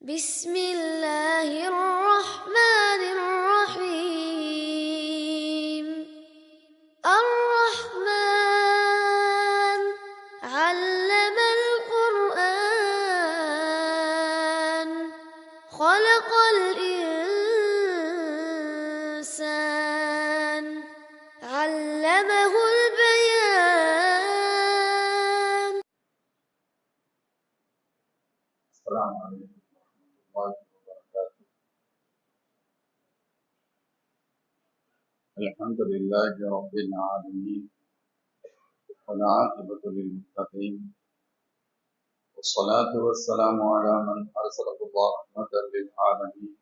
بسم الله الرحمن الرحيم الرحمن علم القرآن خلق الإنسان علمه البيان. السلام عليكم ورحمة الله وبركاته. الحمد لله رب العالمين والعاقبة للمتقين والصلاة والسلام على من أرسله الله رحمة للعالمين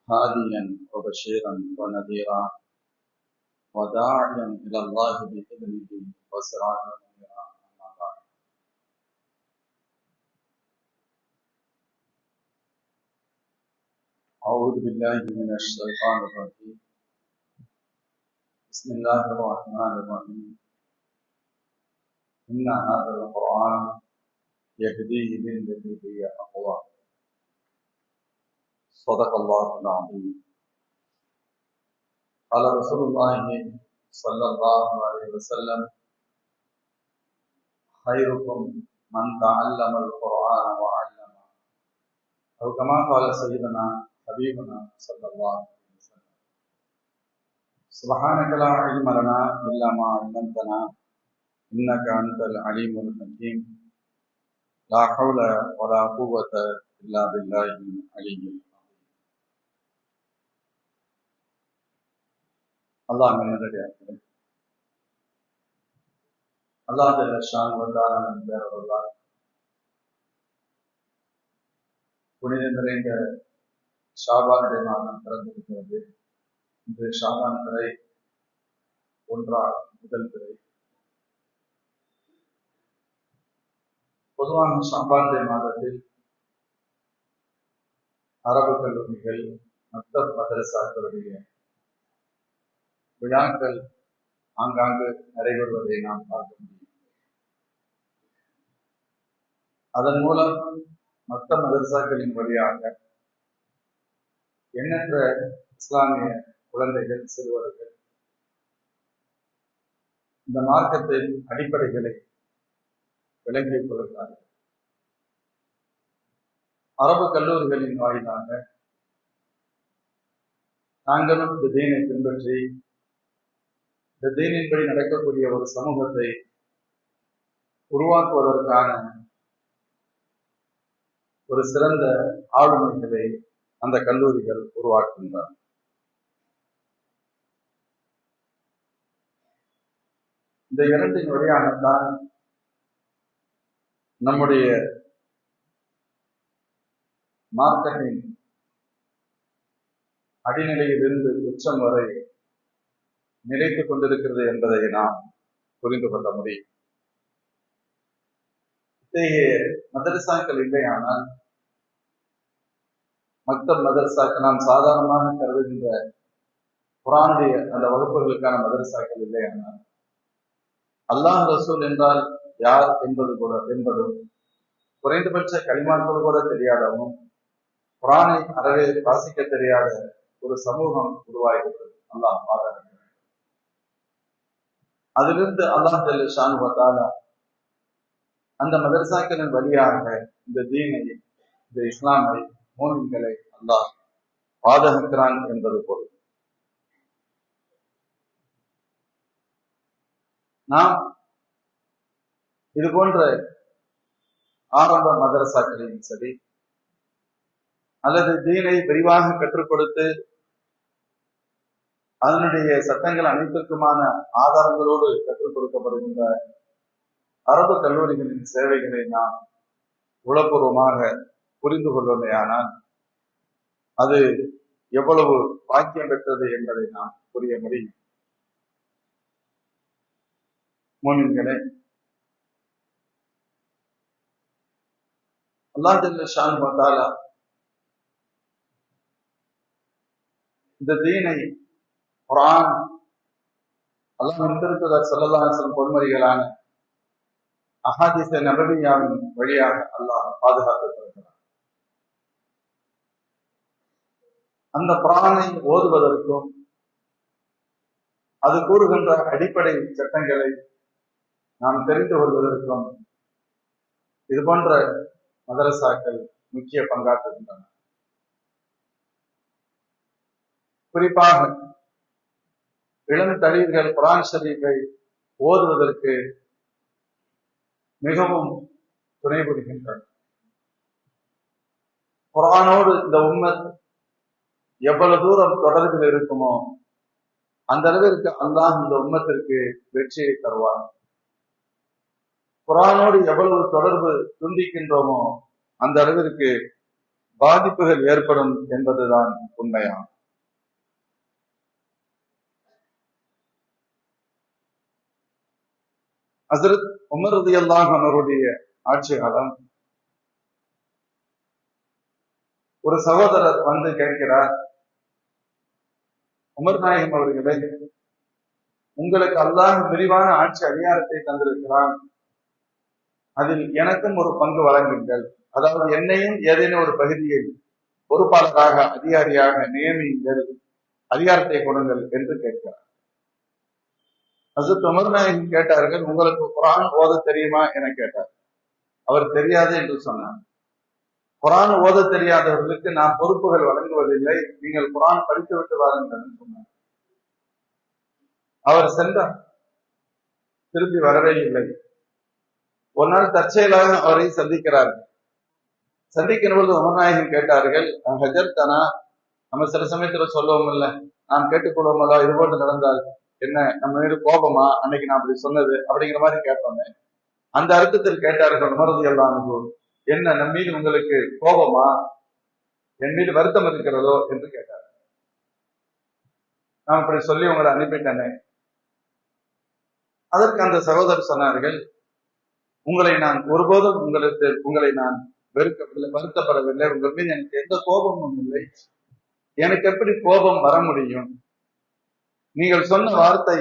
هاديا وبشيرا ونذيرا وداعيا إلى الله بإذنه وسراجا منيرا. أما بعد. أعوذ بالله من الشيطان الرجيم. بسم الله الرحمن الرحيم. إن هذا القرآن يهدي للتي هي أقوى. صدق الله العظيم. قال رسول الله صلى الله عليه وسلم: خيركم من تعلم القرآن وعلمه، أو كما قال سيدنا حبيبنا صلى الله عليه وسلم. سبحانك لا علم لنا إلا ما علمتنا إنك أنت العليم الحكيم. لا حول ولا قوة إلا بالله العلي العظيم. அல்லாஹ் நல்லடியார்களே, அல்லாஹ் ஜல்ல ஷானுஹு என்பவர்களால் புனித நிறைந்த ஷாபானுடைய மாதம் பிறந்திருக்கிறது. இன்று ஷாபான் பிறை ஒன்றாம் முதல் பிறை. பொதுவான ஷாபானுடைய மாதத்தில் அரபு கல்லூரிகள் மற்ற மதரசாக்களுடைய விழாக்கள் ஆங்காங்கு நடைபெறுவதை நாம் பார்க்க முடியும். அதன் மூலம் மற்ற மதரசாக்களின் வழியாக எண்ணற்ற இஸ்லாமிய குழந்தைகள், சிறுவர்கள் இந்த மார்க்கத்தின் அடிப்படைகளை விளங்கிக் கொள்கிறார்கள். அரபு கல்லூரிகளின் வாயிலாக நாங்களும் இந்த தீனை பின்பற்றி இந்த தீனின்படி நடக்கக்கூடிய ஒரு சமூகத்தை உருவாக்குவதற்கான ஒரு சிறந்த ஆளுமைகளை அந்த கல்லூரிகள் உருவாக்குகின்றன. இந்த இரண்டின் வழியாகத்தான் நம்முடைய மார்க்கத்தின் அடிநிலையிலிருந்து உச்சம் வரை நிலைத்துக் கொண்டிருக்கிறது என்பதை நாம் புரிந்து கொள்ள முடியும். இத்தகைய மதரசாக்கள் இல்லையானால், மக்தப் மதரசாக்கள் நாம் சாதாரணமாக கருதுகின்ற குர்ஆனுடைய அந்த வகுப்புகளுக்கான மதரசாக்கள் இல்லையானால், அல்லாஹ் ரசூல் என்றால் யார் என்பதும் குறைந்தபட்ச கலிமாக்கள் கூட தெரியாதவும் குர்ஆனை அறவே வாசிக்க தெரியாத ஒரு சமூகம் உருவாகிறது. அல்லாஹ் பாதுகாக்கிறார். அதிலிருந்து அல்லாஹ் ஜல்ல ஷானுஹு வ தஆலா அந்த மதரசாக்களின் வழியாக இந்த தீனை, இந்த இஸ்லாமை, மூமின்களை அல்லாஹ் பாதுகாக்கிறான் என்பது பொருள். நாம் இது போன்ற ஆரம்ப மதரசாக்களையும் சரி, அல்லது தீனை விரிவாக கற்றுக் கொடுத்து அதனுடைய சட்டங்கள் அனைத்திற்குமான ஆதாரங்களோடு கற்றுக் கொடுக்கப்படுகின்ற அரபு கல்லூரிகளின் சேவைகளை நாம் உளப்பூர்வமாக புரிந்து கொள்வதையானால் அது எவ்வளவு பாக்கியம் பெற்றது என்பதை நாம் புரிய முடியும். மூமின்களே, அல்லாஹ் ஜல்ல ஷானுஹு வ தஆலா இந்த தீனை, குர்ஆன், அல்லாஹ்வின் திருத்தூதர் ஸல்லல்லாஹு அலைஹி வஸல்லம் பொன்மொழிகளான அஹாதீஸ் நபவியாவின் வழியாக அல்லாஹ் பாதுகாத்து தருகிறார். அந்த குர்ஆனை ஓதுவதற்கும் அது கூறுகின்ற அடிப்படை சட்டங்களை நாம் தெரிந்து கொள்வதற்கும் இது போன்ற மதரசாக்கள் முக்கிய பங்காற்றுகின்றன. குறிப்பாக இளம் தளிர்கள் குர்ஆன் ஷரீஃபை ஓதுவதற்கு மிகவும் துணை புரிகின்றன. குர்ஆனோடு இந்த உம்மத் எவ்வளவு தூரம் தொடர்பில் இருக்குமோ அந்த அளவிற்கு அல்லாஹ் இந்த உம்மத்திற்கு வெற்றியை தருவார். குர்ஆனோடு எவ்வளவு தொடர்பு துண்டிக்கின்றோமோ அந்த அளவிற்கு பாதிப்புகள் ஏற்படும் என்பதுதான் உண்மையாகும். ஹஸ்ரத் உமர் ரலியல்லாஹு அன்ஹுடைய ஆட்சி காலம் ஒரு சகோதரர் வந்து கேட்கிறார், உமர் நாயகம் அவர்களே, உங்களுக்கு அல்லாஹ் விரிவான ஆட்சி அதிகாரத்தை தந்திருக்கிறான், அதில் எனக்கும் ஒரு பங்கு வழங்குங்கள், அதாவது என்னையும் ஏதேனும் ஒரு பகுதியில் பொறுப்பாளராக அதிகாரியாக நியமியுங்கள், அதிகாரத்தை கொடுங்கள் என்று கேட்கிறார். ஹஸ்ரத் உமர் நாயகம் கேட்டார்கள், உங்களுக்கு குர்ஆன் ஓத தெரியுமா என கேட்டார். அவர் தெரியாது என்று சொன்னார். குர்ஆன் ஓத தெரியாதவர்களுக்கு நாம் பொறுப்புகள் வழங்குவதில்லை, நீங்கள் குர்ஆன் படித்துவிட்டு வாருங்கள் என்று சொன்னார். அவர் சென்றார், திரும்பி வரவே இல்லை. ஒரு நாள் தற்செயலாக அவரை சந்திக்கிறார்கள். சந்திக்கிற பொழுது உமர் நாயகம் கேட்டார்கள், ஹஜர்தனா, நம்ம சில சமயத்துல சொல்லுவோம் இல்ல, நாம் கேட்டுக்கொள்வோமல்லா, இது போன்று நடந்தால் என்ன நம்ம மீது கோபமா, அன்னைக்கு நான் அப்படி சொன்னது அப்படிங்கிற மாதிரி கேட்போமே, அந்த அர்த்தத்தில் கேட்டார்கள் உமர் ரலியல்லாஹு அன்ஹு, என்ன நம் மீது உங்களுக்கு கோபமா, என் மீது வருத்தம் இருக்கிறதோ என்று கேட்டார். நான் இப்படி சொல்லி உங்களை அனுப்பிட்டேனே. அதற்கு அந்த சகோதரர் சொன்னார்கள், உங்களை நான் ஒருபோதும் உங்களை நான் வெறுக்கவில்லை, வருத்தப்படவில்லை, உங்கள் மீது எனக்கு எந்த கோபமும் இல்லை, எனக்கு எப்படி கோபம் வர முடியும்? நீங்கள் சொன்ன வார்த்தை,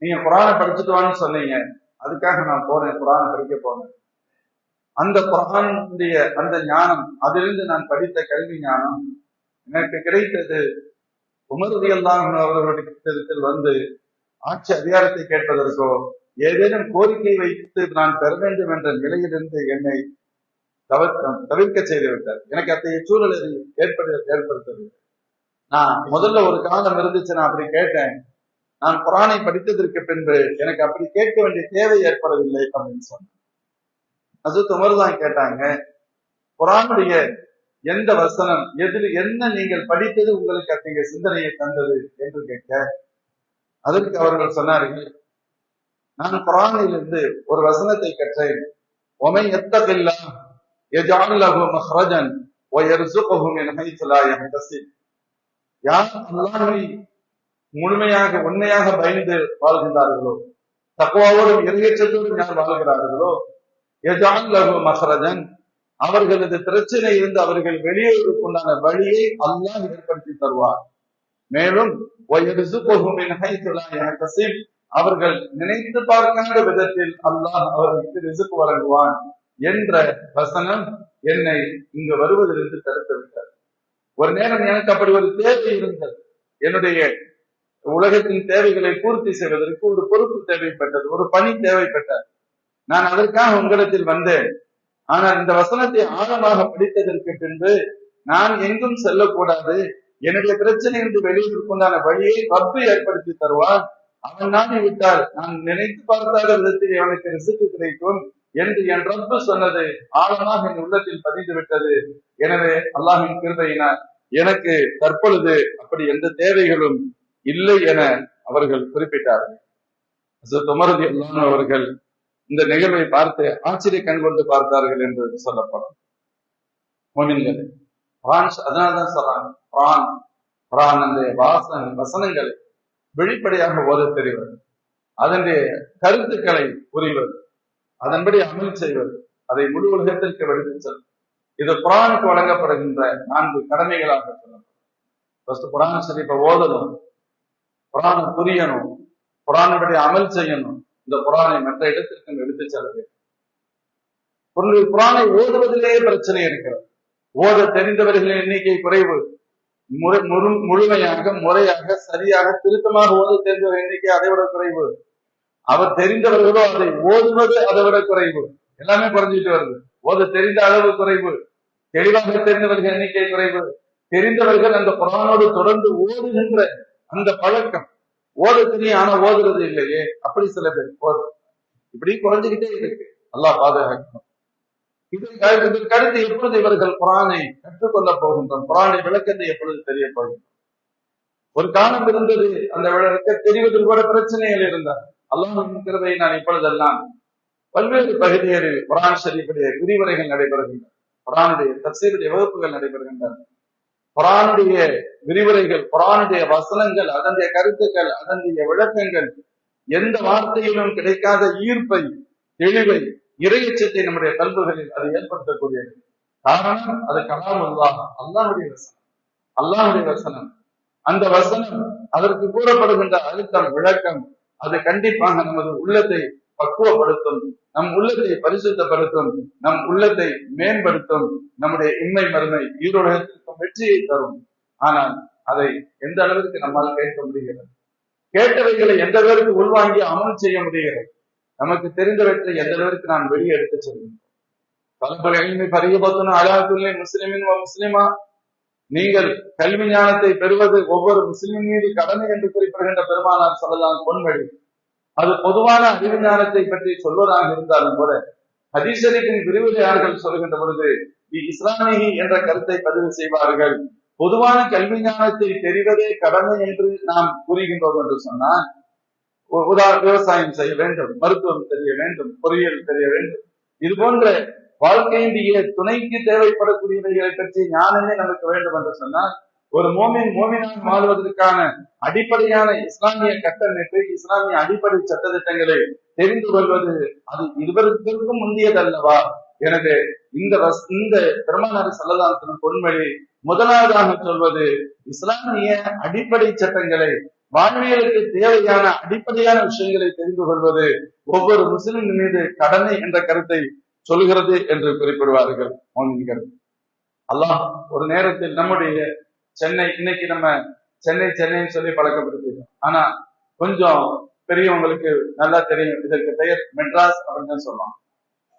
நீங்க குர்ஆனை படிச்சுட்டு வான்னு சொன்னீங்க, அதுக்காக நான் போனேன், குர்ஆனை படிக்க போனேன். அந்த குர்ஆனுடைய அந்த ஞானம், அதிலிருந்து நான் படித்த கல்வி ஞானம் எனக்கு கிடைத்தது உமர் ரலியல்லாஹு அன்ஹு அவர்களுடைய வந்து ஆட்சி அதிகாரத்தை கேட்பதற்கோ ஏதேனும் கோரிக்கை வைத்து நான் பெற வேண்டும் என்ற நிலையிலிருந்து என்னை தவிர்க்க செய்து விட்டார். எனக்கு அத்தகைய சூழலை ஏற்படுத்தவில்லை. நான் முதல்ல ஒரு காலம் இருந்துச்சு, நான் அப்படி கேட்டேன். நான் குர்ஆனை படித்ததற்கு பின்பு எனக்கு அப்படி கேட்க வேண்டிய தேவை ஏற்படவில்லை அப்படின்னு சொன்னேன். ஹஜ்ரத் உமர் தான் கேட்டாங்க, குர்ஆனுடைய எந்த வசனம், எதில் என்ன நீங்கள் படித்தது உங்களுக்கு அத்தகைய சிந்தனையை தந்தது என்று கேட்க, அதற்கு அவர்கள் சொன்னார்கள், நான் குர்ஆனிலிருந்து ஒரு வசனத்தை கற்றேன், وَمَنْ يَتَّقِ اللَّهَ يَجْعَلْ لَهُ مَخْرَجًا وَيَرْزُقْهُ مِنْ حَيْثُ لَا يَحْتَسِبُ. யார் அல்லாஹ்வை முழுமையாக உண்மையாக பயந்து வாழ்கின்றார்களோ, தக்வாவோடும் இறையச்சத்தோடும் யார் வாழ்கிறார்களோ, யஜ்அல் லஹு மக்ரஜன், அவர்களது பிரச்சனை இருந்து அவர்கள் வெளியேறுவதற்குண்டான வழியை அல்லாஹ் ஏற்படுத்தி தருவார். மேலும் வயர்சுகுஹு மின் ஹைது லா யஹ்தஸிப், அவர்கள் நினைத்து பார்க்காத விதத்தில் அல்லாஹ் அவர்களுக்கு ரிஸ்க் வழங்குவான் என்ற வசனம் என்னை இங்கு வருவதிலிருந்து தடுத்து விட்டார். ஒரு நேரம் எனக்கு அப்படி ஒரு தேவை இருந்தது, என்னுடைய உலகத்தின் தேவைகளை பூர்த்தி செய்வதற்கு ஒரு பொறுப்பு தேவைப்பட்டது, ஒரு பணி தேவைப்பட்டது. நான் அதற்காக உங்களிடத்தில் வந்தேன். ஆனால் இந்த வசனத்தை ஆழமாக படித்ததற்கு பின்பு நான் எங்கும் செல்லக்கூடாது, என்னுடைய பிரச்சனை என்று வெளியிற்குண்டான வழியை ரப்பு ஏற்படுத்தி தருவான், அவன் நாடி விட்டால் நான் நினைத்து பார்க்காத விதத்தில் அவனுக்கு ரிஸ்க் கிடைக்கும் என்று என் ரப்பு சொன்னது ஆழமாக என் உள்ளத்தில் பதிந்து விட்டது. எனவே அல்லாஹ்வின் கிருபையினால் எனக்கு தற்பொழுது அப்படி எந்த தேவைகளும் இல்லை என அவர்கள் குறிப்பிட்டார்கள். ஹஜ்ரத் உமர் ரலியல்லாஹு அன்ஹு அவர்கள் இந்த நிகழ்வை பார்த்து ஆச்சரிய கண் கொண்டு பார்த்தார்கள் என்று சொல்லப்படும். முஃமின்களே, குர்ஆன் அதனால்தான் சொல்றாங்க, குர்ஆன் அந்த வசனங்களை வெளிப்படையாக ஓத தெரிவது, அதனுடைய கருத்துக்களை புரிவது, அதன்படி அமல் செய்வது, அதை முழு உலகத்திற்கு எடுத்துச் செல்வது, இது குர்ஆனுக்கு வழங்கப்படுகின்ற 4 கடமைகளாக சொல்லப்படும். குர்ஆன் ஷரீஃபை ஓதணும், குர்ஆனை புரியணும், குர்ஆனுடைய அமல் செய்யணும், இந்த குர்ஆனை மற்ற இடத்திற்கு எடுத்துச் செல்ல வேண்டும். குர்ஆனை ஓதுவதிலேயே பிரச்சனை இருக்கிறது. ஓத தெரிந்தவர்களின் எண்ணிக்கை குறைவு, முழுமையாக முறையாக சரியாக திருத்தமாக ஓத தெரிந்தவர் எண்ணிக்கை அதை விட குறைவு. அவர் தெரிந்தவர்களோ அதை ஓதுவது அதை விட குறைவு. எல்லாமே குறைஞ்சிட்டு வருது. ஓத தெரிந்த அளவு குறைவு, தெளிவாக தெரிந்தவர்கள் எண்ணிக்கை குறைவு. தெரிந்தவர்கள் அந்த குர்ஆனோடு தொடர்ந்து ஓதுகின்ற அந்த பழக்கம், ஓத தெரியும் ஆனா ஓதுறது இல்லையே, அப்படி சில பேர் ஓது இப்படி குறைஞ்சுக்கிட்டே இருக்கு. அல்லாஹ் பாதுகாக்கணும். இதற்கு எப்பொழுது இவர்கள் குர்ஆனை கற்றுக்கொள்ள போகின்றோம், குர்ஆனை விளக்கத்தை எப்பொழுது தெரிய போகின்றோம்? ஒரு காலம் இருந்தது, அந்த விளக்க தெரிவதில் கூட பிரச்சனைகள் இருந்தார். அல்லாஹ்வின் கிருபையை நான் இப்பொழுதெல்லாம் பல்வேறு பகுதிகளில் குர்ஆன் ஷரீஃபுடைய விரிவுரைகள் நடைபெறுகின்றன, குர்ஆனுடைய தஃசீருடைய வகுப்புகள் நடைபெறுகின்றன. குர்ஆனுடைய விரிவுரைகள், குர்ஆனுடைய வசனங்கள், அதனுடைய கருத்துக்கள், அதனுடைய விளக்கங்கள் எந்த வார்த்தையிலும் கிடைக்காத ஈர்ப்பை, தெளிவை, இறையச்சத்தை நம்முடைய கல்புகளில் அது ஏற்படுத்தக்கூடியது. காரணம் அது கலாமுல்லாஹ், அல்லாஹ்வுடைய வசனம், அல்லாஹ்வுடைய வசனம். அந்த வசனம், அதற்கு கூறப்படுகின்ற அழுத்தம், விளக்கம், அது கண்டிப்பாக நமது உள்ளத்தை பக்குவப்படுத்தும், நம் உள்ளத்தை பரிசுத்தப்படுத்தும், நம் உள்ளத்தை மேம்படுத்தும், நம்முடைய இன்மை மறுமை ஈரோலகத்திற்கும் வெற்றியை தரும். ஆனால் அதை எந்த அளவிற்கு நம்மால் கேட்க முடிகிறது, கேட்டவைகளை எந்த அளவிற்கு உள்வாங்கி அமல் செய்ய முடிகிறது, நமக்கு தெரிந்தவற்றை எந்த அளவிற்கு நான் வெளியே எடுத்து செல்கிறேன். தலபுல் இல்மி ஃபரீதத்துன் அலா குல்லி முஸ்லிமின் வ முஸ்லிமா, நீங்கள் கல்வி ஞானத்தை பெறுவது ஒவ்வொரு முஸ்லிம் மீது கடமை என்று குறிப்பிடுகின்ற பெருமானார் ஸல்லல்லாஹு பொன்வழி. அது பொதுவான அறிவு ஞானத்தை பற்றி சொல்வதாக இருந்தாலும் கூட ஹதீஸ் ஷரீஃபின் விரிவுரையாளர்கள் சொல்கின்ற பொழுது இஸ்லாமிகி என்ற கருத்தை பதிவு செய்வார்கள். பொதுவான கல்வி ஞானத்தை தெரிவதே கடமை என்று நாம் கூறுகின்றோம் என்று சொன்னால், விவசாயம் செய்ய வேண்டும், மருத்துவம் தெரிய வேண்டும், பொறியியல் தெரிய வேண்டும், இது போன்ற வாழ்க்கையினுடைய துணைக்கு தேவைப்படக்கூடியவைகளை பற்றி ஞானமே நமக்கு வேண்டும் என்று சொன்னால், ஒரு மோமினாக வாழ்வதற்கான அடிப்படையான இஸ்லாமிய கட்டமைப்பை, இஸ்லாமிய அடிப்படை சட்டத்திட்டங்களை தெரிந்து கொள்வது அது இருவருக்கும் முந்தியதல்லவா? எனவே இந்த பெருமானார் ஸல்லல்லாஹு அலைஹி வஸல்லம் பொன்மொழி முதலாவதாக சொல்வது இஸ்லாமிய அடிப்படை சட்டங்களை, வாழ்வியலுக்கு தேவையான அடிப்படையான விஷயங்களை தெரிந்து கொள்வது ஒவ்வொரு முஸ்லிம் மீது கடமை என்ற கருத்தை சொல்கிறது என்று குறிப்பிடுவார்கள் மோமின்கள். அல்லாஹ் ஒரு நேரத்தில் நம்முடைய சென்னை, இன்னைக்கு நம்ம சென்னைன்னு சொல்லி பழக்கப்படுத்திட்டோம். ஆனா கொஞ்சம் பெரியவங்களுக்கு நல்லா தெரியும், இதற்கு பெயர் மெட்ராஸ் அப்படின்னு சொல்லுவாங்க.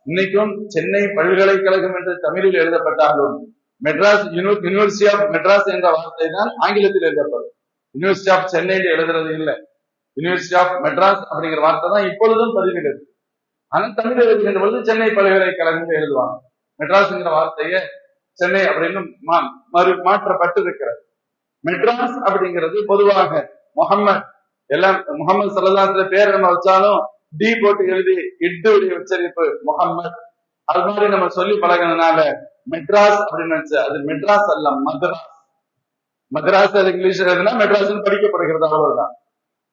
இன்னைக்கும் சென்னை பல்கலைக்கழகம் என்று தமிழில் எழுதப்பட்டாலும் மெட்ராஸ் யூனிவர்சிட்டி ஆஃப் மெட்ராஸ் என்ற வார்த்தை தான் ஆங்கிலத்தில் எழுதப்படும். யூனிவர்சிட்டி ஆஃப் சென்னையில் எழுதுறது இல்லை, யூனிவர்சிட்டி ஆஃப் மெட்ராஸ் அப்படிங்கிற வார்த்தை தான் இப்பொழுதும் பதிவிடுது. ஆனா தமிழ் எழுதுகின்ற பொழுது சென்னை பல்கலைக்கழகம் எழுதுவாங்க. மெட்ராஸ்ங்கிற வார்த்தையை சென்னை அப்படின்னு மாற்றப்பட்டு இருக்கிறது. மெட்ராஸ் அப்படிங்கிறது பொதுவாக முகமது ஸல்லல்லாஹு அலைஹி பேர் நம்ம வச்சாலும் டி போட்டு எழுதி இட்டுடைய உச்சரிப்பு முகம்மது, அது மாதிரி நம்ம சொல்லி பழகினால மெட்ராஸ் அப்படின்னு வச்சு, அது மெட்ராஸ் அல்ல, மதராஸ். மதராஸ் அது இங்கிலீஷ்ல எழுதுனா மெட்ராஸ் படிக்கப்படுகிறது, அவ்வளவுதான்.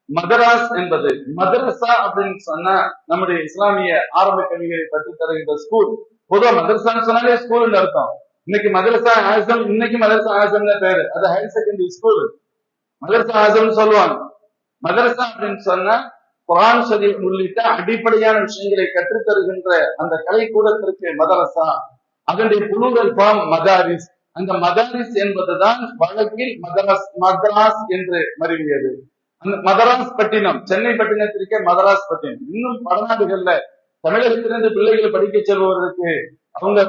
மதராஸ் என்பது மதரசா அப்படின்னு சொன்னா நம்முடைய இஸ்லாமிய ஆரம்ப கல்விகளை பற்றி தருகின்ற ஸ்கூல். பொதுவா மதரசான்னு சொன்னாலே ஸ்கூல் அர்த்தம். இன்னைக்கு மதரசா ஆசம், இன்னைக்கு மதரசா ஆசம் பேரு, அது ஹையர் செகண்டரி ஸ்கூல், மதரசா ஆசம்னு சொல்லுவாங்க. மதரசா அப்படின்னு சொன்னா குர்ஆன் ஷரீஃப் உள்ளிட்ட அடிப்படையான விஷயங்களை கற்றுத்தருகின்ற அந்த கலைக்கூடத்திற்கு மதரசா. அதனுடைய புளூரல் ஃபார்ம் மதாரிஸ். அந்த மதாரிஸ் என்பதுதான் வழக்கில் மதராஸ் என்று மருவியது. அந்த மதராஸ் பட்டினம், சென்னை பட்டினத்திற்கே மதராஸ் பட்டினம். இன்னும் வடநாடுகள்ல தமிழகத்திலிருந்து பிள்ளைகளை படிக்க செல்பவர்களுக்கு அவங்க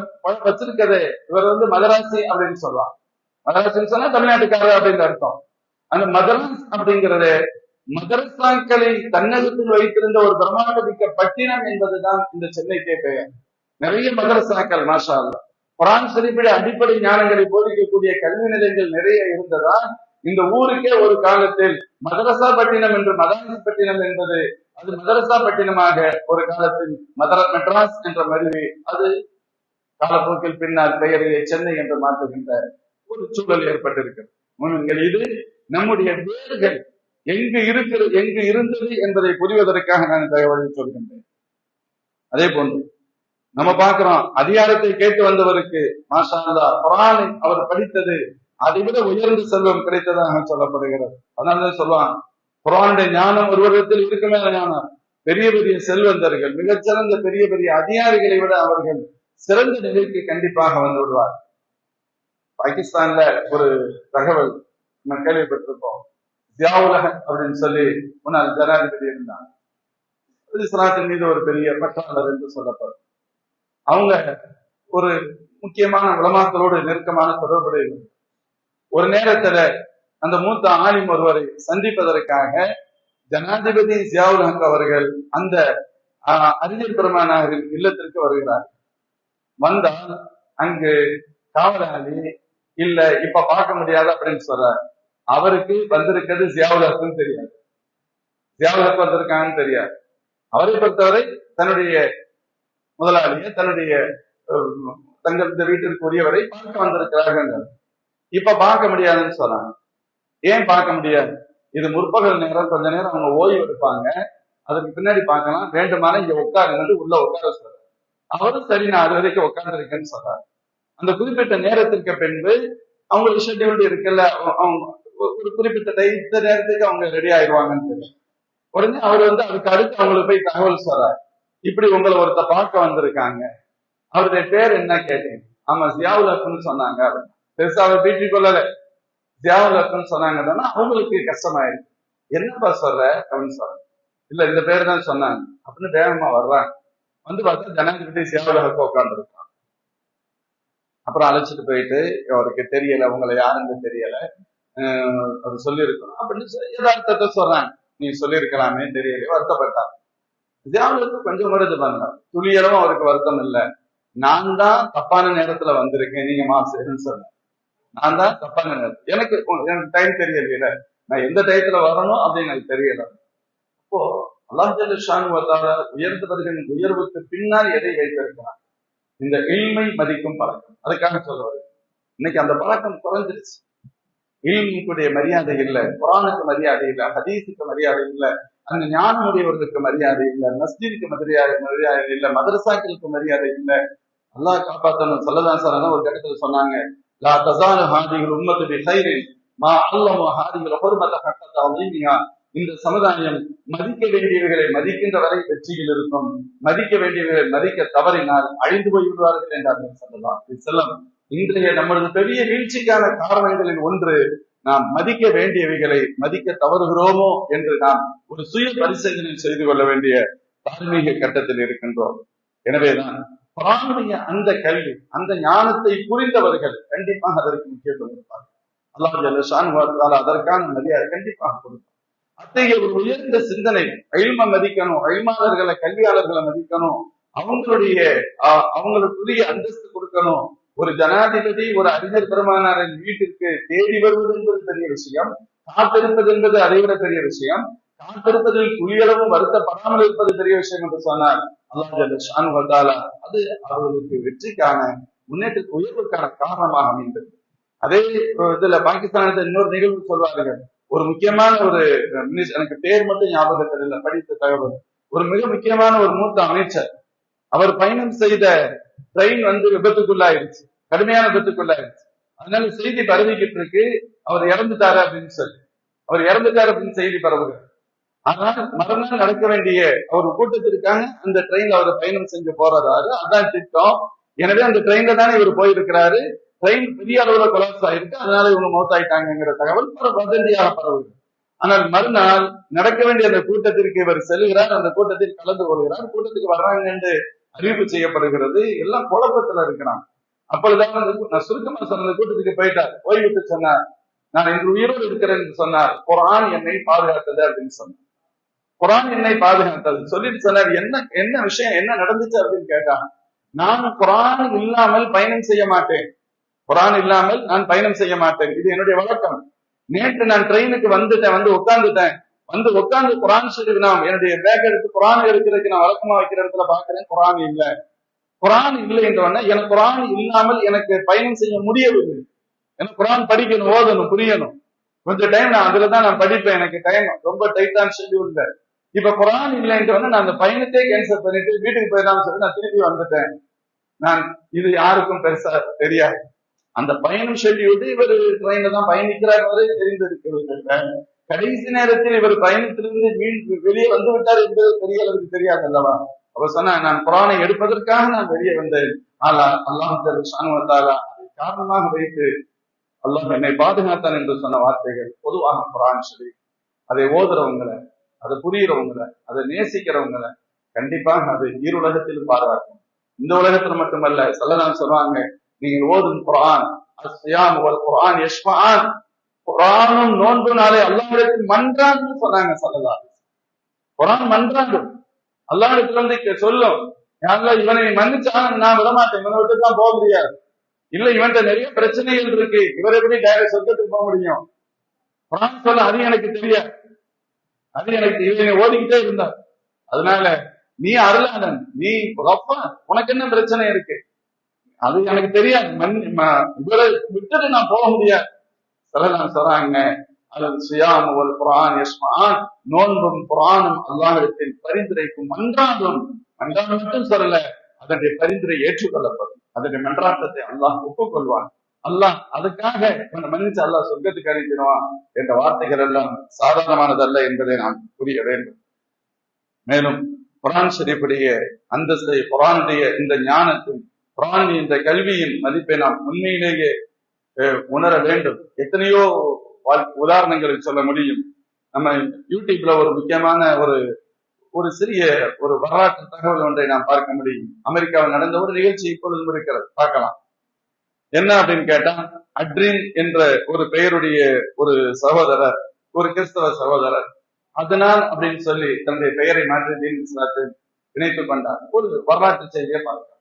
வச்சிருக்கது, இவர் மதராசி அப்படின்னு சொல்லலாம். மதராசின்னு சொன்னா தமிழ்நாட்டுக்காரர் அப்படின்னு அர்த்தம். அந்த மதராஸ் அப்படிங்கிறது மதரசாக்களை தன்னகத்தில் வைத்திருந்த ஒரு பிரம்மாண்டமிக்க பட்டினம் என்பதுதான் இந்த சென்னைக்கே பெயர். நிறைய மதரசாக்கள் மாஷா அல்லாஹ், குர்ஆன் ஷரீஃபின் அடிப்படை ஞானங்களை போதிக்கக்கூடிய கல்வி நிலையங்கள் நிறைய இருந்ததால் இந்த ஊருக்கே ஒரு காலத்தில் மதரசா பட்டினம் என்று, மதாரிஸ் பட்டினம் என்பது அது மதரசா பட்டினமாக ஒரு காலத்தில் மெட்ராஸ் என்ற மருவி அது காலப்போக்கில் பின்னால் பெயரையை சென்னை என்று மாற்றுகின்ற ஒரு சூழல் ஏற்பட்டிருக்கிறது. இது நம்முடைய வேர்கள் எங்கு இருந்தது என்பதை புரிவதற்காக நான் தகவலை சொல்கின்றேன். அதே போன்று நம்ம பார்க்கிறோம், அதிகாரத்தை கேட்டு வந்தவருக்கு மாஷா அல்லாஹ் குர்ஆனை அவர் படித்தது அதை விட உயர்ந்த செல்வம் கிடைத்ததாக சொல்லப்படுகிறது. அதனாலதான் சொல்லுவான், குர்ஆனுடைய ஞானம் ஒருவரிடத்தில் இருக்குமே ஞானம். பெரிய பெரிய செல்வந்தர்கள், மிகச்சிறந்த பெரிய பெரிய அதிகாரிகளை விட அவர்கள் சிறந்த நிலைக்கு கண்டிப்பாக வந்து விடுவார். பாகிஸ்தான்ல ஒரு தகவல் நம்ம கேள்விப்பட்டிருப்போம். ஜியாவுல் ஹக் அப்படின்னு சொல்லி முன்னாள் ஜனாதிபதி இருந்தாங்க. இஸ்லாத்தின் மீது ஒரு பெரிய பற்றாளர் என்று சொல்லப்படும். அவங்க ஒரு முக்கியமான உலமாக்களோடு நெருக்கமான தொடர்புடையவர். ஒரு நேரத்துல அந்த மூத்த ஆலிம் ஒருவரை சந்திப்பதற்காக ஜனாதிபதி ஜியாவுல் ஹக் அவர்கள் அந்த அறிஞர் பெருமானாரின் இல்லத்திற்கு வருகிறார். வந்தால் அங்கு காவலாளி இல்ல இப்ப பார்க்க முடியாது அப்படின்னு சொல்றார். அவருக்கு வந்திருக்கிறது ஜியாவுல் ஹக்னு தெரியாது, ஜியாவுல் ஹக் வந்திருக்காங்கன்னு தெரியாது. அவரை பொறுத்தவரை தன்னுடைய முதலாளியை தன்னுடைய தங்கள் வீட்டிற்கு உரியவரை பார்க்க வந்திருக்கிறார்கள். இப்ப பார்க்க முடியாதுன்னு சொன்னாங்க. ஏன் பார்க்க முடியாது? இது முற்பகல் நேரம், கொஞ்ச நேரம் அவங்க ஓய்வு எடுப்பாங்க, அதுக்கு பின்னாடி பார்க்கலாம், வேண்டுமான இங்க உட்காருங்க உள்ள உட்கார சொல்றாரு. அவரும் சரி நான் அது வரைக்கும் உட்கார்ந்து இருக்கேன்னு சொல்றாரு. அந்த குறிப்பிட்ட நேரத்திற்கு பின்பு அவங்களுக்கு ஷெட்யூல்டு இருக்குல்ல, ஒரு குறிப்பிட்ட இந்த நேரத்துக்கு அவங்க ரெடி ஆயிடுவாங்கன்னு தெரியும். உடனே அவர் அதுக்கு அடுத்து அவங்களுக்கு போய் தகவல் சொல்றாரு, இப்படி உங்களை ஒருத்த பார்க்க வந்திருக்காங்க, அவருடைய பேர் என்ன கேட்டேன். ஆமா ஜியாவுல் ஹக்னு சொன்னாங்க. பெருசா அவர் பீட்டி கொள்ளல, ஜியாவுல் ஹக்னு சொன்னாங்கன்னா அவங்களுக்கு கஷ்டமாயிருக்கு. என்னப்பா சொல்ற அப்படின்னு சொல்ற. இல்ல இந்த பேர் தான் சொன்னாங்க அப்படின்னு வேகமா வர்றாங்க. பார்த்தா ஜனாதிபதி ஜியாவுல் ஹக் உட்கார்ந்துருக்கான். அப்புறம் அழைச்சிட்டு போயிட்டு அவருக்கு தெரியல, உங்களை யாருன்னு தெரியல, அவர் சொல்லியிருக்கணும் அப்படின்னு யதார்த்தத்தை சொல்றாங்க. நீ சொல்லியிருக்கலாமே, தெரியல, வருத்தப்பட்டார். ஜியாவுல் ஹக் கொஞ்சம் முறைஞ்சு பண்ணார். துளியளவும் அவருக்கு வருத்தம் இல்லை. நான் தான் தப்பான நேரத்துல வந்திருக்கேன், நீங்க மாசுன்னு சொன்ன. நான் தான் தப்பான நேரம், எனக்கு டைம் தெரியல, நான் எந்த டயத்துல வரணும் அப்படின்னு எனக்கு தெரியல. அப்போ அல்லாஹ் ஜல்ல ஷானு வ தஆலா உயர்ந்தவர்களின் உயர்வுக்கு பின்னால் எதை வைத்திருக்கிறார்? இந்த இல்மை மதிக்கும் பழக்கம். அதுக்காக சொல்லுவாரு. இன்னைக்கு அந்த பழக்கம் குறைஞ்சிருச்சு. இல்முடைய மரியாதை இல்லை, குர்ஆனுக்கு மரியாதை இல்லை, ஹதீஸுக்கு மரியாதை இல்லை, அந்த ஞானமுடையவர்களுக்கு மரியாதை இல்லை, மஸ்ஜிதுக்கு மரியாதை இல்லை, மதரசாக்களுக்கு மரியாதை இல்லை. அல்லாஹ் காப்பாற்றணும். ஸல்லல்லாஹு அலைஹி வஸல்லம் ஒரு இடத்துல சொன்னாங்க, லா தஸாலு ஹாதிஹில் உம்மத்து பிகைரின் மா அல்லமு ஹாதிஹில் ஹுர்மத ஹக்க தஅலீமிஹா. இந்த சமுதாயம் மதிக்க வேண்டியவர்களை மதிக்கின்ற வரை வெற்றியில் இருக்கும், மதிக்க வேண்டியவர்களை மதிக்க தவறினால் அழிந்து போய் விடுவார்கள் என்றார்கள் ஸல்லல்லாஹு அலைஹி வஸல்லம். இன்றைய நமது பெரிய வீழ்ச்சிக்கான காரணங்களில் ஒன்று, நாம் மதிக்க வேண்டியவைகளை மதிக்க தவறுகிறோமோ என்று நாம் ஒரு சுய பரிசோதனை செய்து கொள்ள வேண்டிய தார்மீக கட்டத்தில் இருக்கின்றோம். எனவேதான் குர்ஆனுடைய அந்த கல்வி, அந்த ஞானத்தை புரிந்தவர்கள் கண்டிப்பாக அதற்கு முக்கியத்துவம் கொடுப்பார்கள். அல்லாஹ் ஜல்ல ஷானஹு வ தஆலா அதற்கான மரியாதை கண்டிப்பாக கொடுப்பார். அத்தகைய ஒரு உயர்ந்த சிந்தனை, இல்மை மதிக்கணும், இல்மாளர்களை கல்வியாளர்களை மதிக்கணும், அவங்களுக்குரிய அந்தஸ்து கொடுக்கணும். ஒரு ஜனாதிபதி ஒரு அறிஞர் பெருமானாரின் வீட்டிற்கு தேடி வருவது என்பது பெரிய விஷயம், காத்திருப்பது என்பது அதை விட பெரிய விஷயம். காத்திருப்பதில் துளியளவும் வருத்தப்படாமல் இருப்பது பெரிய விஷயம் என்று சொன்னார் அல்லாஹ் ஜல்ல ஷானஹு வ தஆலா. அது அவர்களுக்கு வெற்றிக்கான முன்னேற்றத்துக்கு உயர்வுக்கான காரணமாக அமைந்தது. அதே இதுல பாகிஸ்தானத்தில் இன்னொரு நிகழ்வு சொல்வார்கள். ஒரு முக்கியமான ஒரு எனக்கு பேர் மட்டும் ஞாபகத்தில் இல்லை, படித்த தகவல். ஒரு மிக முக்கியமான ஒரு மூத்த அமைச்சர், அவர் பயணம் செய்த ட்ரெயின் விபத்துக்குள்ளாயிருச்சு, கடுமையான விபத்துக்குள்ளாயிருச்சு. அதனால செய்தி பரவிக்கிட்டு இருக்கு, அவர் இறந்துட்டாரு அப்படின்னு சொல்லி, அவர் இறந்துட்டாரு அப்படின்னு செய்தி பரவுகிறார். ஆனால் மறுநாள் நடக்க வேண்டிய ஒரு கூட்டத்திற்காக அந்த ட்ரெயின்ல அவர் பயணம் செஞ்சு போறாரு. அதான் திட்டம். எனவே அந்த ட்ரெயின்ல தானே இவர் போயிருக்கிறாரு. ட்ரெயின் பெரிய அளவுல கொலாப்ஸ் ஆயிருக்கு, அதனால இவங்க மௌத்தாயிட்டாங்கிற தகவல் வதந்தியாக பரவுது. ஆனால் மறுநாள் நடக்க வேண்டிய அந்த கூட்டத்திற்கு இவர் செல்கிறார், அந்த கூட்டத்தில் கலந்து கொள்கிறார், கூட்டத்துக்கு வர்றாங்க என்று அறிவிப்பு செய்யப்படுகிறது. எல்லாம் குழப்பத்துல இருக்கிறான். அப்பொழுதுதான் நான் சுருக்கமா சொன்ன கூட்டத்துக்கு போயிட்டார், ஓய்விட்டு சொன்னார், நான் இன்று உயிரோடு இருக்கிறேன் என்று சொன்னார். குர்ஆன் என்னை பாதுகாத்தது அப்படின்னு சொன்னார். குர்ஆன் என்னை பாதுகாத்தது சொல்லிட்டு சொன்னார். என்ன விஷயம், என்ன நடந்துச்சு அப்படின்னு கேட்டாங்க. நான் குர்ஆன் இல்லாமல் பயணம் செய்ய மாட்டேன், குர்ஆன் இல்லாமல் நான் பயணம் செய்ய மாட்டேன், இது என்னுடைய வழக்கம். நேற்று நான் ட்ரெயினுக்கு வந்துட்டேன், உட்கார்ந்துட்டேன், உட்கார்ந்து குர்ஆன் ஷரீஃப் நான் என்னுடைய பேக் எடுத்து குர்ஆன் எடுக்கிறதுக்கு நான் வழக்கமா வைக்கிற இடத்துல பாக்குறேன், குர்ஆன் இல்லை. குர்ஆன் இல்லை என்றோன்னா எனக்கு குர்ஆன் இல்லாமல் எனக்கு பயணம் செய்ய முடியவில்லை. எனக்கு குர்ஆன் படிக்கணும், ஓதணும், புரியணும். கொஞ்சம் டைம் நான் அதுலதான் நான் படிப்பேன், எனக்கு டைம் ரொம்ப டைட்டான ஷெட்யூல்ல. இப்ப குர்ஆன் இல்லைன்ட்டு நான் அந்த பயணத்தை கேன்சல் பண்ணிட்டு வீட்டுக்கு போயிடலாம்னு சொல்லி நான் திருப்பி வந்துட்டேன். நான் இது யாருக்கும் பெருசா தெரியாது. அந்த பயணம் ஷெட்யூல் இவர் ட்ரெயின்ல தான் பயணிக்கிறார் வரை தெரிந்திருக்கிறது. கடைசி நேரத்தில் இவர் பயணத்திலிருந்து வெளியே வந்து விட்டார் என்பது பெரிய அளவுக்கு தெரியாது அல்லவா. அவர் சொன்ன, நான் குர்ஆனை எடுப்பதற்காக நான் வெளியே வந்தேன். அல்லாஹ் ஜல்ல ஷானஹு வ தஆலா அதை காரணமாக வைத்து அல்லாஹ் என்னை பாதுகாத்தான் என்று சொன்ன வார்த்தைகள் பொதுவாக குர்ஆன் ஷரீஃப் அதை ஓதுறவங்களை, அதை புரியுறவங்களை, அதை நேசிக்கிறவங்களை கண்டிப்பாக அது ஈருலகத்திலும் பாதுகாக்கும். இந்த உலகத்துல மட்டுமல்ல, ஸல்லல்லாஹு சொல்றாங்க, நீங்கள் ஓதும் குர்ஆன் அஸ்ஸியாம் வல் குர்ஆன் யஷ்ஃபஆன், குர்ஆனும் நோன்புனாலே அல்லாஹ்விடத்தில் மன்றாடுன்னு சொன்னாங்க ஸல்லல்லாஹு. குர்ஆன் மன்றாடும், அல்லாஹ்விடத்துல வந்து சொல்லும், யா அல்லாஹ் இவனை மன்னிச்சா நான் விடமாட்டேன், இவனை விட்டு தான் போக முடியாது, இல்ல இவன்கிட்ட நிறைய பிரச்சனைகள் இருக்கு, இவரை எப்படி டைரக்ட் சொர்க்கத்துக்கு போக முடியும், குர்ஆன் சொல்ல அது எனக்கு தெரியாது, அது எனக்கு இவனை ஓதிக்கிட்டே இருந்தார். அதனால நீ அருளாளன், நீ ரப்பா, உனக்கு என்ன பிரச்சனை இருக்கு, அது எனக்கு தெரியாது, இவரை விட்டுட்டு நான் போக முடியாது. ஸல்லல்லாஹு சொல்றாங்க, அல் ஸியாம் வல் குர்ஆன் யஸ்ஃபஆன், நோன்பும் குர்ஆனும் அல்லாஹ்விடத்தில் பரிந்துரைக்கும், மன்றாடும். மன்றாடும் மட்டும் சொல்லல, அதனுடைய பரிந்துரை ஏற்றுக்கொள்ளப்படும், அதனுடைய மன்றாட்டத்தை அல்லாஹ் ஒப்புக்கொள்வான். அல்லாஹ் அதுக்காக மன்னிச்சு அல்லாஹ் சொர்க்கத்துக்கு அனுப்பிடுவான் என்ற வார்த்தைகள் எல்லாம் சாதாரணமானதல்ல என்பதை நாம் புரிய வேண்டும். மேலும் குர்ஆன் ஷரீஃபுடைய அந்தஸ்தை, குர்ஆனுடைய இந்த ஞானத்தின், குர்ஆன் இந்த கல்வியின் மதிப்பை நாம் உண்மையிலேயே உணர வேண்டும். எத்தனையோ உதாரணங்களை சொல்ல முடியும். நம்ம யூடியூப்ல ஒரு முக்கியமான ஒரு சிறிய ஒரு வரலாற்று தகவல் ஒன்றை நாம் பார்க்க முடியும். அமெரிக்காவில் நடந்த ஒரு நிகழ்ச்சி இப்பொழுதும் இருக்கிறது, பார்க்கலாம். என்ன அப்படின்னு கேட்டா, அட்ரின் என்ற ஒரு பெயருடைய ஒரு சகோதரர், ஒரு கிறிஸ்தவ சகோதரர், அதனால் அப்படின்னு சொல்லி தன்னுடைய பெயரை மாற்றி தீன் இஸ்லாத்தை இணைத்துக் கொண்டார். ஒரு வரலாற்று செய்தியை பார்க்கிறார்.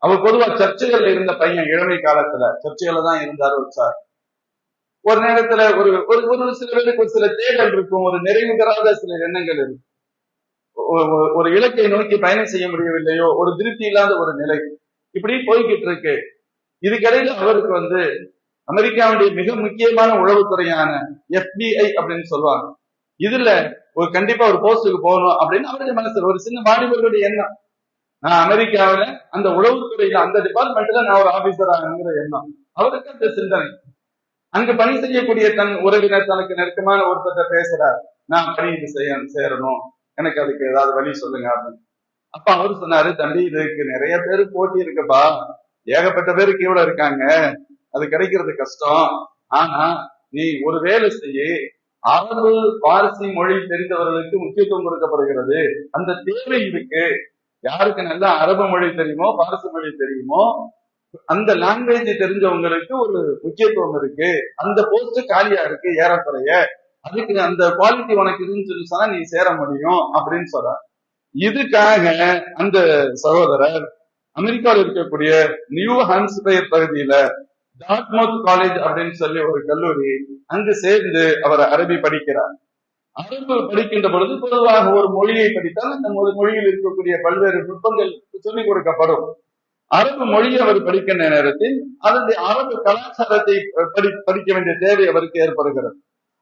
அவர் பொதுவா சர்ச்சுகள்ல இருந்த பையன், இளமை காலத்துல சர்ச்சுகள்ல தான் இருந்தார். சார் ஒரு நேரத்துல ஒரு சில பேருக்கு ஒரு சில தேடல் இருக்கும், ஒரு நிறைவு பெறாத சில எண்ணங்கள் இருக்கும், ஒரு இலக்கை நோக்கி பயணம் செய்ய முடியவில்லையோ, ஒரு திருப்தி இல்லாத ஒரு நிலை இப்படி போய்கிட்டு இருக்கு. இதுக்கிடையில அவருக்கு வந்து அமெரிக்காவுடைய மிக முக்கியமான உளவுத்துறையான FBI அப்படின்னு சொல்லுவாங்க, இதுல ஒரு கண்டிப்பா ஒரு போஸ்டுக்கு போகணும் அப்படின்னு அவருடைய மனசுல ஒரு சின்ன வாலிபர்களுடைய எண்ணம். நான் அமெரிக்காவில அந்த உளவுத்துறையில அந்த டிபார்ட்மெண்ட்ல நான் ஒரு ஆபீசர் ஆகுங்கிற எண்ணம் அவருக்கு. அந்த சிந்தனை அங்க பணி செய்யக்கூடிய தன் உறவினர், தனக்கு நெருக்கமான ஒருத்தர் பேசுறார், நான் பணி சேரணும், எனக்கு அதுக்கு ஏதாவது வழி சொல்லுங்க அப்படின்னு. அப்ப அவரு சொன்னாரு, தம்பி இதுக்கு நிறைய பேரு போட்டி இருக்குப்பா, ஏகப்பட்ட பேருக்கு இவ்வளவு இருக்காங்க, அது கிடைக்கிறது கஷ்டம். ஆனா நீ ஒரு வேலை செய்ய, அரபு பாரசி மொழி தெரிந்தவர்களுக்கு முக்கியத்துவம் கொடுக்கப்படுகிறது, அந்த தேவை இருக்கு. யாருக்கு நல்லா அரபு மொழி தெரியுமோ, பாரசி மொழி தெரியுமோ, அந்த லாங்குவேஜ் தெரிஞ்சவங்களுக்கு ஒரு முக்கியத்துவம் இருக்கு, அந்த போஸ்ட் காலியா இருக்கு ஏறக்குறைய, அதுக்கு அந்த குவாலிட்டி உனக்கு இருக்குன்னு சொல்லி சொன்னா நீ சேர முடியும் அப்படின்னு சொல்றார். இதுக்காக அந்த சகோதரர் அமெரிக்காவில் இருக்கக்கூடிய நியூ ஹாம்ஸ்பயர் பகுதியில டார்ட்மவுத் காலேஜ் அப்படின்னு சொல்லி ஒரு கல்லூரி, அங்கு சேர்ந்து அவர் அரபி படிக்கிறார். அரபு படிக்கின்ற பொழுது பொதுவாக ஒரு மொழியை படித்தால் அந்த மொழியில் இருக்கக்கூடிய பல்வேறு நுட்பங்கள் சொல்லிக் கொடுக்கப்படும். அரபு மொழியை அவர் படிக்கின்ற நேரத்தில் அதனுடைய அரபு கலாச்சாரத்தை படிக்க வேண்டிய தேவை அவருக்கு ஏற்படுகிறது.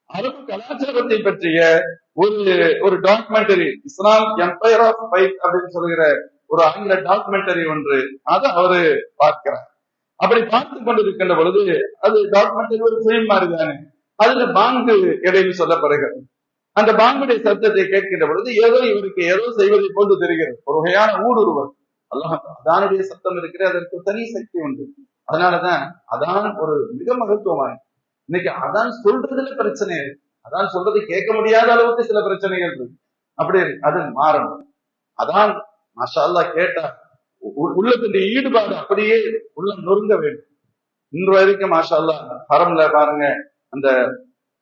அரபு கலாச்சாரத்தை பற்றிய ஒரு documentary, Islam empire of faith அப்படின்னு சொல்கிற ஒரு ஆங்கில டாக்குமெண்டரி ஒன்று, அதை அவரு பார்க்கிறார். அப்படி பார்த்து கொண்டிருக்கின்ற பொழுது, அது டாக்குமெண்டரி ஒரு பிலிம் மாதிரி தானே, அதுல பாங்கு இடையில் சொல்லப்படுகிறது. அந்த பாங்குடைய சத்தத்தை கேட்கின்ற பொழுது ஏதோ இவருக்கு ஏதோ செய்வதை போன்று தெரிகிறது, ஒரு வகையான ஊடுருவல். அல்லாஹ் அதானுடைய சத்தம் இருக்கிற, அதற்கு தனி சக்தி உண்டு. அதனாலதான் அதான் ஒரு மிக மகத்துவமான. இன்னைக்கு அதான் சொல்றதுல பிரச்சனை இருக்கு, அதான் சொல்றதை கேட்க முடியாத அளவுக்கு சில பிரச்சனைகள் இருக்கு. அப்படி அது மாறணும். அதான் மாஷா அல்லாஹ் கேட்டா உள்ளத்துடைய ஈடுபாடு அப்படியே உள்ள நொறுங்க வேண்டும். இன்று வரைக்கும் மாஷா அல்லாஹ் ஹரம்ல பாருங்க, அந்த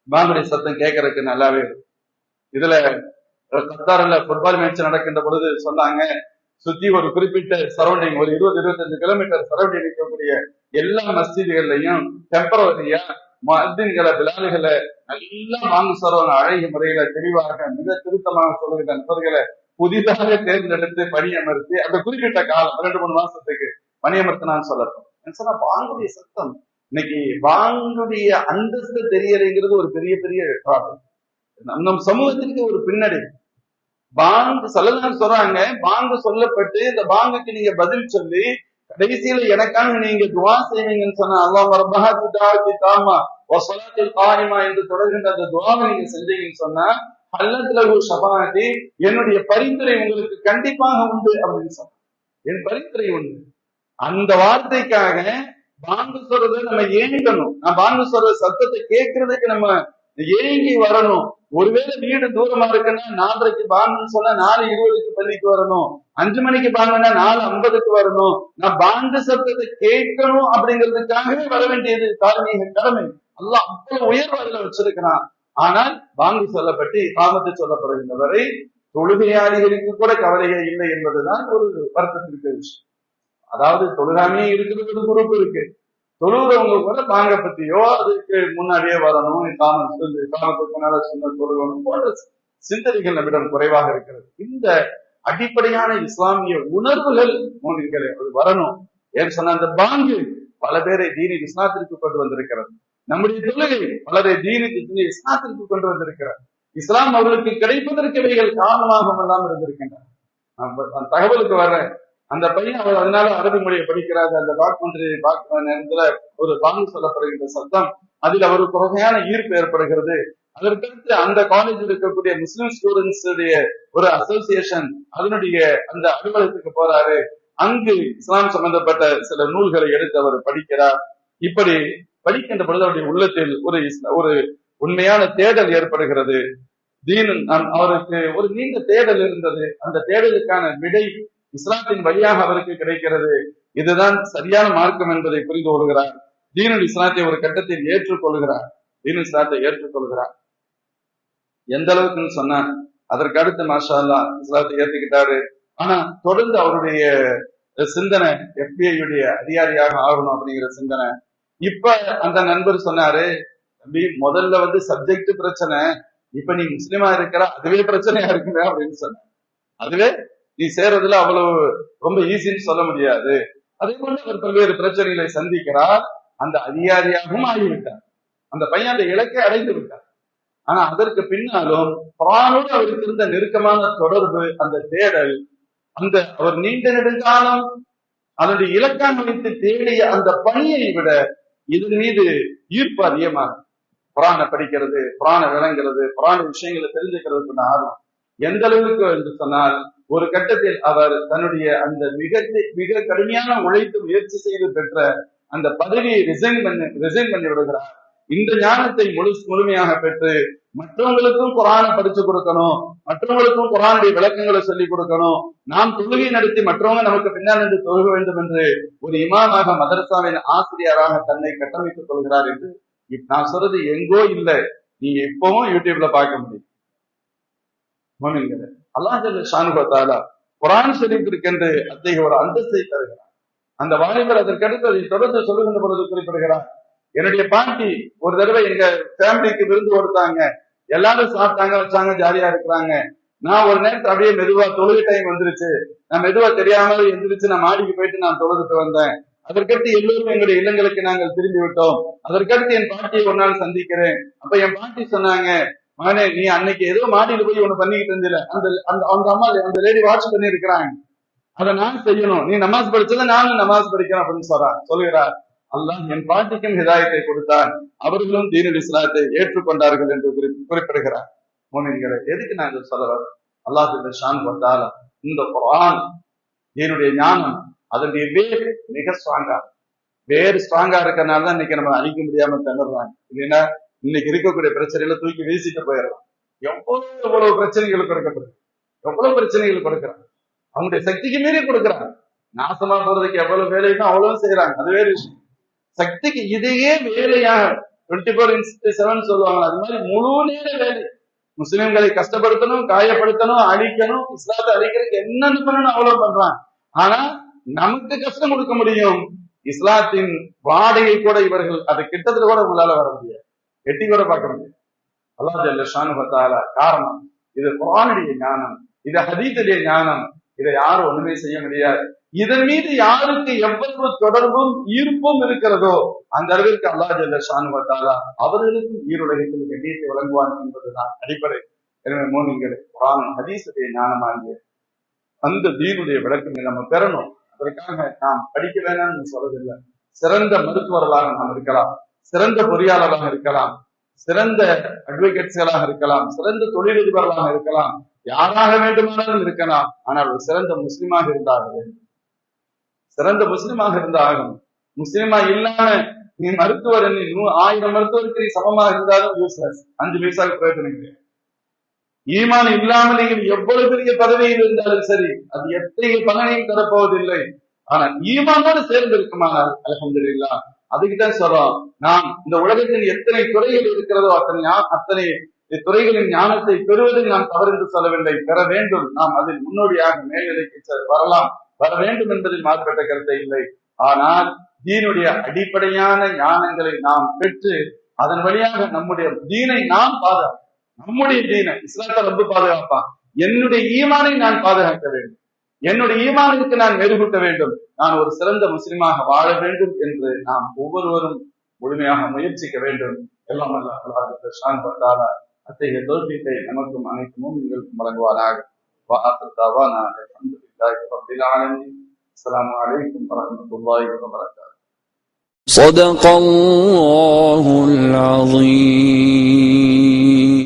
பாங்குடைய சத்தம் கேட்கறதுக்கு நல்லாவே இருக்கு. இதுல கத்தாரில் ஃபுட்பால் மேட்ச் நடக்கின்ற பொழுது சொன்னாங்க, சுத்தி ஒரு குறிப்பிட்ட சரௌண்டிங், ஒரு 20-25 கிலோமீட்டர் சரௌண்டிங் இருக்கக்கூடிய எல்லா மஸ்ஜிதுகள்லையும் டெம்பரவரியா மஸ்ஜின்களை, பிலால்களை நல்லா வாங்கு சொல்றவங்க அழகிய முறையில தெளிவாக மிக திருத்தமாக சொல்லுகிற நபர்களை புதிதாக தேர்ந்தெடுத்து பணியமர்த்தி அந்த குறிப்பிட்ட காலம் 2-3 மாசத்துக்கு பணியமர்த்தினான்னு சொல்லட்டும். வாங்குடைய சத்தம் இன்னைக்கு வாங்குடைய அந்தஸ்து தெரியலைங்கிறது ஒரு பெரிய பெரிய ப்ராப்ளம். நம் சமூகத்திற்கு ஒரு பின்னடை. பாங்கு சொல்லலாம் சொல்றாங்க, பாங்கு சொல்லப்பட்டு இந்த பாங்குக்கு நீங்க பதில் சொல்லி கடைசியில எனக்காக நீங்க துவா செய்வீங்கன்னு சொன்னா, அல்லாஹ் ரப்பஹா தாமா வஸலாத்தில் காயிமா என்று தொடர்கின்ற அந்த துவாவை நீங்க செஞ்சீங்கன்னு சொன்னா, அல்லத்துல ஒரு ஷஃபாஅத்தி, என்னுடைய பரிந்துரை உங்களுக்கு கண்டிப்பாக உண்டு அப்படின்னு சொன்ன, என் பரிந்துரை உண்டு. அந்த வார்த்தைக்காக பாங்கு சொல்றதை நம்ம ஏங்கணும். பாங்கு சொல்ற சத்தத்தை கேட்கறதுக்கு நம்ம ஏங்கி வரணும். ஒருவேளை வீடு தூரமா இருக்குன்னா 4:30க்கு பாங்குன்னு சொன்னா 4:20க்கு பள்ளிக்கு வரணும். 5 மணிக்கு பாங்குன்னா 4:50க்கு வரணும். நான் பாங்கு சத்தத்தை கேட்கணும் அப்படிங்கிறதுக்காகவே வர வேண்டியது தார்மீக கடமை. அல்லாஹ் அவ்வளவு உயர்வு அதுல வச்சிருக்கிறான். ஆனால் பாங்கு சொல்லப்பட்டு இகாமத்து சொல்லப்படுகின்ற வரை தொழுகையாளிகளுக்கு கூட கவலையே இல்லை என்பதுதான் ஒரு வருத்தத்திற்கு விஷயம். அதாவது தொழுகாமையே இருக்கிறது ஒரு குரூப் இருக்கு. தொழுகிறவங்க கூட பாங்க பத்தியோ அதுக்கு முன்னாடியே வரணும், காமத்துக்கு மேல சொன்ன தொழுகணும் போன்ற சிந்தனைகள் நம்மிடம் குறைவாக இருக்கிறது. இந்த அடிப்படையான இஸ்லாமிய உணர்வுகள் மூலிகளே அது வரணும். ஏன்னு சொன்ன அந்த பாங்கு பல பேரை தீனி இஸ்லாத்திற்கு கொண்டு வந்திருக்கிறது. நம்முடைய தொழுகை பலரை தீனி இஸ்லாத்திற்கு கொண்டு வந்திருக்கிறது. இஸ்லாம் அவர்களுக்கு கிடைப்பதற்கு இவைகள் காரணமாக இல்லாமல் இருந்திருக்கின்றன. தகவலுக்கு வர அந்த பையன் அவர் அதனால அரபி மொழியை படிக்கிறாரு. அந்த டாக்குமெண்ட்ரி பார்க்கிற நேரத்துல ஒரு பாங்கு சொல்லப்படுகின்ற சத்தம் அதில் அவருக்கு ஒரு வகையான ஈர்ப்பு ஏற்படுகிறது. அதற்கடுத்து அந்த காலேஜில் இருக்கக்கூடிய முஸ்லிம் ஸ்டூடெண்ட்ஸ் உடைய ஒரு அசோசியேஷன் அதனுடைய அந்த அலுவலகத்துக்கு போறாரு. அங்கு இஸ்லாம் சம்பந்தப்பட்ட சில நூல்களை எடுத்து அவர் படிக்கிறார். இப்படி படிக்கின்ற பொழுது அவருடைய உள்ளத்தில் ஒரு உண்மையான தேடல் ஏற்படுகிறது. அவருக்கு ஒரு நீண்ட தேடல் இருந்தது. அந்த தேடலுக்கான விடை இஸ்லாத்தின் வழியாக அவருக்கு கிடைக்கிறது. இதுதான் சரியான மார்க்கம் என்பதை புரிந்து கொள்கிறார். தீனுல் இஸ்லாத்தை ஒரு கட்டத்தில் ஏற்றுக்கொள்கிறார். தீனுல் இஸ்லாத்தை ஏற்றுக்கொள்கிறார். எந்த அளவுக்குன்னு சொன்னா அதற்கு அடுத்து மாஷா அல்லாஹ் இஸ்லாத்தை ஏற்றுக்கிட்டாரு. ஆனா தொடர்ந்து அவருடைய சிந்தனை FBI அதிகாரியாக ஆகணும் அப்படிங்கிற சிந்தனை. இப்ப அந்த நண்பர் சொன்னாரு, தம்பி முதல்ல சப்ஜெக்ட் பிரச்சனை, இப்ப நீ முஸ்லிமா இருக்கிற அதுவே பிரச்சனையா இருக்குங்க அப்படின்னு சொன்ன. அதுவே நீ சேர்றதுல அவ்வளவு ரொம்ப ஈஸின்னு சொல்ல முடியாது. அதே போல அவர் பல்வேறு பிரச்சனைகளை சந்திக்கிறார். அந்த அதிகாரியாகவும் ஆகிவிட்டார். அந்த பையன் அந்த இலக்கை அடைந்து விட்டார். ஆனா அதற்கு பின்னாலும் குர்ஆனோடு அவருக்கு இருந்த நெருக்கமான தொடர்பு, அந்த தேடல், அந்த அவர் நீண்ட நெடுங்காலம் அதனுடைய இலக்கான வைத்து தேடிய அந்த பணியை விட இதன் மீது ஈர்ப்பு அதிகமாக குர்ஆனை படிக்கிறது, குர்ஆனை விளங்குறது, குர்ஆன் விஷயங்களை தெரிஞ்சுக்கிறதுக்கு ஆர்வம் எந்த அளவுக்கு என்று சொன்னால் ஒரு கட்டத்தில் அவர் தன்னுடைய அந்த மிக கடுமையான உழைத்து முயற்சி செய்து பெற்ற அந்த பதவியை ரிசைன் பண்ணி விடுகிறார். இந்த ஞானத்தை முழுமையாக பெற்று மற்றவங்களுக்கும் குர்ஆனை படிச்சு கொடுக்கணும், மற்றவங்களுக்கும் குர்ஆனுடைய விளக்கங்களை சொல்லிக் கொடுக்கணும், நாம் தொழுகை நடத்தி மற்றவங்க நமக்கு பின்னால் நின்று தொழுக வேண்டும் என்று ஒரு இமாமாக மதரசாவின் ஆசிரியராக தன்னை கட்டமைத்துக் கொள்கிறார் என்று நான் சொல்றது எங்கோ இல்லை, நீங்க எப்பவும் யூடியூப்ல பார்க்க முடியும். அல்லாஹ் ஜல்ல ஷானுஹு வ தஆலா குர்ஆன் ஷரீஃபிற்கென்று அத்தகைய ஒரு அந்தஸ்தை தருகிறார். அந்த வாலிபர் அதற்கடுத்து அதை தொடர்ந்து சொல்லுகின்ற பொழுது குறிப்பிடுகிறார், என்னுடைய பாட்டி ஒரு தடவை எங்க ஃபேமிலிக்கு விருந்து கொடுத்தாங்க, எல்லாரும் சாப்பிட்டாங்க, வச்சாங்க, ஜாலியா இருக்கிறாங்க. நான் ஒரு நேரத்தில் அப்படியே மெதுவா தொழுகை டைம் வந்துருச்சு, நான் மெதுவா தெரியாம எந்திரிச்சு நான் மாடிக்கு போயிட்டு நான் தொழுதுட்டு வந்தேன். அதற்கடுத்து எல்லோரும் எங்களுடைய இல்லங்களுக்கு நாங்கள் திரும்பி விட்டோம். அதற்கடுத்து என் பாட்டியை ஒரு நாள் சந்திக்கிறேன். அப்ப என் பாட்டி சொன்னாங்க, மகனே நீ அன்னைக்கு ஏதோ மாடியில போய் ஒண்ணு பண்ணிக்கிட்டு இருந்தில, அந்த அம்மா அந்த லேடி வாட்ச் பண்ணி இருக்கிறாங்க, அதை நான் செய்யணும், நீ நமாஸ் படிச்சதை நானும் நமாஸ் படிக்கிறேன் அப்படின்னு சொல்லுகிறார். அல்லாஹ் என் பாட்டிக்கும் ஹிதாயத்தை கொடுத்தான், அவர்களும் தீனுல் இஸ்லாத்தை ஏற்றுக்கொண்டார்கள் என்று குறிப்பிடுகிறார். மோமின்களே, எதுக்கு நான் இதை சொல்றேன்? அல்லாஹ் ஜல்ல ஷானுஹு வ தஆலா இந்த குர்ஆன் தீனுடைய ஞானம் அதனுடைய வேர் மிக ஸ்ட்ராங்கா இருக்கறனால தான் இன்னைக்கு நம்ம அழிக்க முடியாம திணறாங்க. இல்லைன்னா இன்னைக்கு இருக்கக்கூடிய பிரச்சனைகளை தூக்கி வீசிட்டு போயிடலாம். எவ்வளவு பிரச்சனைகள் கொடுக்கப்படுது, எவ்வளவு பிரச்சனைகள் கொடுக்குறாங்க, அவங்களுடைய சக்திக்கு மீறி கொடுக்குறாங்க. நாசமா போறதுக்கு எவ்வளவு வேலைன்னா அவ்வளவு செய்யறாங்க, அது வேறு விஷயம். சக்திக்கு இதையே வேலையாக 24/7 சொல்லுவாங்க, அது மாதிரி முழு நேர வேலை. முஸ்லிம்களை கஷ்டப்படுத்தணும், காயப்படுத்தணும், அழிக்கணும், இஸ்லாத்தை அழிக்கிறதுக்கு என்னன்னு பண்ணணும் அவ்வளவு பண்றாங்க. ஆனா நமக்கு கஷ்டம் கொடுக்க முடியும், இஸ்லாத்தின் வாடையை கூட இவர்கள் அது கிட்டத்துல கூட உங்களால வர முடியாது, எட்டி கூட பார்க்க முடியாது. அல்லாஹ் ஜல்ல ஷானுஹு வ தஆலா காரணம், இது குர்ஆனுடைய ஞானம், இது ஹதீஸுடைய ஞானம், இதை யாரும் ஒண்ணுமே செய்ய முடியாது. இதன் மீது யாருக்கு எவ்வளவு தொடர்பும் ஈர்ப்பும் இருக்கிறதோ அந்த அளவிற்கு அல்லாஹ் ஜல்ல ஷானுஹு வ தஆலா அவர்களுக்கும் ஈருலகத்தில் கண்ணியத்தை வழங்குவான் என்பதுதான் அடிப்படை. எனவே மோமின்களே, குர்ஆன் ஹதீஸுடைய ஞானமாகிய அந்த தீனுடைய விளக்கங்களை நம்ம பெறணும். அதற்காக நாம் படிக்க வேணாம்னு சொல்றதில்லை. சிறந்த மருத்துவர்களாக நாம் இருக்கலாம், சிறந்த பொறியாளராக இருக்கலாம், சிறந்த அட்வொகேட்ஸ்களாக இருக்கலாம், சிறந்த தொழிலதிபர்களாக இருக்கலாம், யாராக வேண்டுமானாலும் இருக்கலாம். ஆனால் ஒரு சிறந்த முஸ்லிமாக இருந்தாக வேண்டும், சிறந்த முஸ்லிமாக இருந்தாகும். முஸ்லிமா இல்லாம நீ மருத்துவர், நீ 1000 மருத்துவருக்கு நீ சமமாக இருந்தாலும் யூஸ்லெஸ். 5 பைசாவுக்கு பிரயோஜனம் கிடையாது. ஈமான் இல்லாமல் நீங்கள் எவ்வளவு பெரிய பதவியில் இருந்தாலும் சரி, அது எத்தகைய பலனையும் தரப்போவதில்லை. ஆனா ஈமானோடு சேர்ந்து இருக்குமானால் அல்ஹம்துலில்லாஹ். அதுக்குதான் சொல்றோம், நாம் இந்த உலகத்தில் எத்தனை துறைகள் இருக்கிறதோ அத்தனை துறைகளின் ஞானத்தை பெறுவதில் நாம் தவறு என்று சொல்லவில்லை, பெற வேண்டும். நாம் அதில் முன்னோடியாக மேல்நிலைக்கு வர வேண்டும் என்பதில் மாறுபட்ட கருத்தை இல்லை. ஆனால் தீனுடைய அடிப்படையான ஞானங்களை நாம் பெற்று அதன் வழியாக நம்முடைய தீனை நாம் பாதுகாக்க, நம்முடைய தீனை இஸ்லாத்தை ரொம்ப பாதுகாப்பான், என்னுடைய ஈமானை நான் பாதுகாக்க வேண்டும், என்னுடைய ஈமானுக்கு நான் மெருகூட்ட வேண்டும், நான் ஒரு சிறந்த முஸ்லிமாக வாழ வேண்டும் என்று நாம் ஒவ்வொருவரும் முழுமையாக முயற்சிக்க வேண்டும். எல்லாம் அல்லாஹ் அத்தகைய தௌஃபீகை நமக்கும் அனைத்து மூமின்களுக்கும் வழங்குவாராக. அஸ்ஸலாமு அலைக்கும் வரஹ்மத்துல்லாஹி வபரகாத்துஹு. صدق الله العظيم.